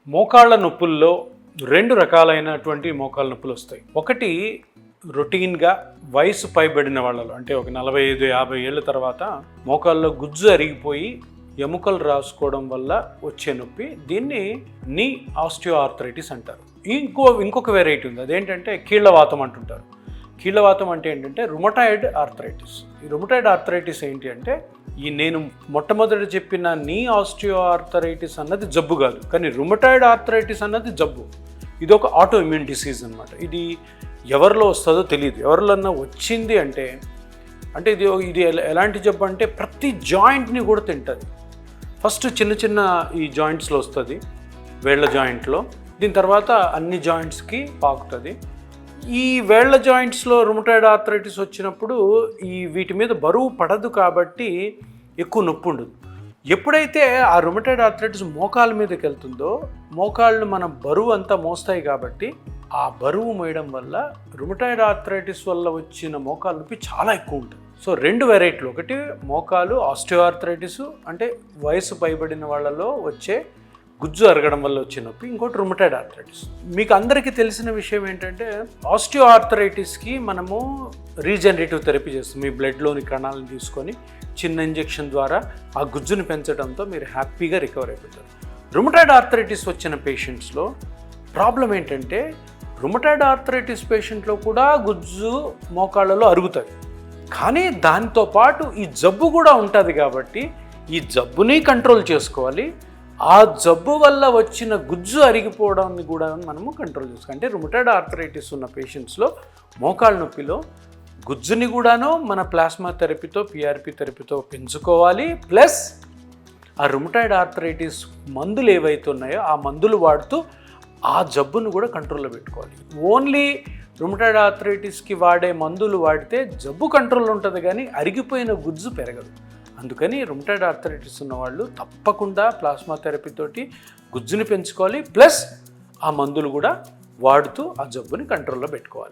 మోకాళ్ళ నొప్పుల్లో 2 రకాలైనటువంటి మోకాళ్ళ నొప్పులు వస్తాయి. ఒకటి రొటీన్గా వయసు పైబడిన వాళ్ళలో, అంటే ఒక 45-50 ఏళ్ళ తర్వాత మోకాళ్ళలో గుజ్జు అరిగిపోయి ఎముకలు రాసుకోవడం వల్ల వచ్చే నొప్పి. దీన్ని నీ ఆస్టియోఆర్థరైటిస్ అంటారు. ఇంకొక వెరైటీ ఉంది, అదేంటంటే కీళ్ళవాతం అంటుంటారు. కీళ్ళవాతం అంటే ఏంటంటే రుమటాయిడ్ ఆర్థరైటిస్. ఈ రుమటాయిడ్ ఆర్థరైటిస్ ఏంటి అంటే, నేను మొట్టమొదటి చెప్పిన నీ ఆస్టియోఆర్థరైటిస్ అన్నది జబ్బు కాదు, కానీ రుమటాయిడ్ ఆర్థరైటిస్ అన్నది జబ్బు. ఇది ఒక ఆటో ఇమ్యూన్ డిసీజ్ అనమాట. ఇది ఎవరిలో వస్తుందో తెలియదు. ఎవరిలోన్నా వచ్చింది అంటే ఇది ఎలాంటి జబ్బు అంటే ప్రతి జాయింట్ని కూడా తింటుంది. ఫస్ట్ చిన్న ఈ జాయింట్స్లో వస్తుంది, వేళ్ళ జాయింట్లో. దీని తర్వాత అన్ని జాయింట్స్కి పాకుతుంది. ఈ వేళ్ళ జాయింట్స్లో రుమటాయిడ్ ఆర్థరైటిస్ వచ్చినప్పుడు వీటి మీద బరువు పడదు కాబట్టి ఎక్కువ నొప్పి ఉండదు. ఎప్పుడైతే ఆ రుమటాయిడ్ ఆర్థరైటిస్ మోకాళ్ళ మీదకి వెళ్తుందో, మోకాళ్ళు మన బరువు అంతా మోస్తాయి కాబట్టి ఆ బరువు మోయడం వల్ల రుమటాయిడ్ ఆర్థరైటిస్ వల్ల వచ్చిన మోకాళ్ళ నొప్పి చాలా ఎక్కువ ఉంటుంది. సో 2 వెరైటీలు, ఒకటి మోకాలు ఆస్టియోఆర్థరైటిస్ అంటే వయసు పైబడిన వాళ్ళలో వచ్చే గుజ్జు అరగడం వల్ల వచ్చే నొప్పి, ఇంకోటి రుమటాయిడ్ ఆర్థరైటిస్. మీకు అందరికీ తెలిసిన విషయం ఏంటంటే ఆస్టియోఆర్థరైటిస్కి మనము రీజనరేటివ్ థెరపీ చేస్తాం. మీ బ్లడ్లోని కణాలను తీసుకొని చిన్న ఇంజెక్షన్ ద్వారా ఆ గుజ్జుని పెంచడంతో మీరు హ్యాపీగా రికవర్ అయిపోతారు. రుమటాయిడ్ ఆర్థరైటిస్ వచ్చిన పేషెంట్స్లో ప్రాబ్లం ఏంటంటే, రుమటాయిడ్ ఆర్థరైటిస్ పేషెంట్లో కూడా గుజ్జు మోకాళ్ళలో అరుగుతుంది, కానీ దాంతో పాటు ఈ జబ్బు కూడా ఉంటుంది. కాబట్టి ఈ జబ్బుని కంట్రోల్ చేసుకోవాలి. ఆ జబ్బు వల్ల వచ్చిన గుజ్జు అరిగిపోవడాన్ని కూడా మనము కంట్రోల్ చేసుకోవాలి. అంటే రుమటాయిడ్ ఆర్థరైటిస్ ఉన్న పేషెంట్స్లో మోకాళ్ళ నొప్పిలో గుజ్జుని కూడాను మన ప్లాస్మా థెరపీతో, పిఆర్పి థెరపీతో పెంచుకోవాలి. ప్లస్ ఆ రుమటాయిడ్ ఆర్థరైటిస్ మందులు ఏవైతే ఉన్నాయో ఆ మందులు వాడుతూ ఆ జబ్బును కూడా కంట్రోల్లో పెట్టుకోవాలి. ఓన్లీ రుమటాయిడ్ ఆర్థరైటిస్కి వాడే మందులు వాడితే జబ్బు కంట్రోల్లో ఉంటుంది, కానీ అరిగిపోయిన గుజ్జు పెరగదు. అందుకని రుమటాయిడ్ ఆర్థరైటిస్ ఉన్న వాళ్ళు తప్పకుండా ప్లాస్మా థెరపీతోటి గుజ్జుని పెంచుకోవాలి. ప్లస్ ఆ మందులు కూడా వాడుతూ ఆ జబ్బుని కంట్రోల్లో పెట్టుకోవాలి.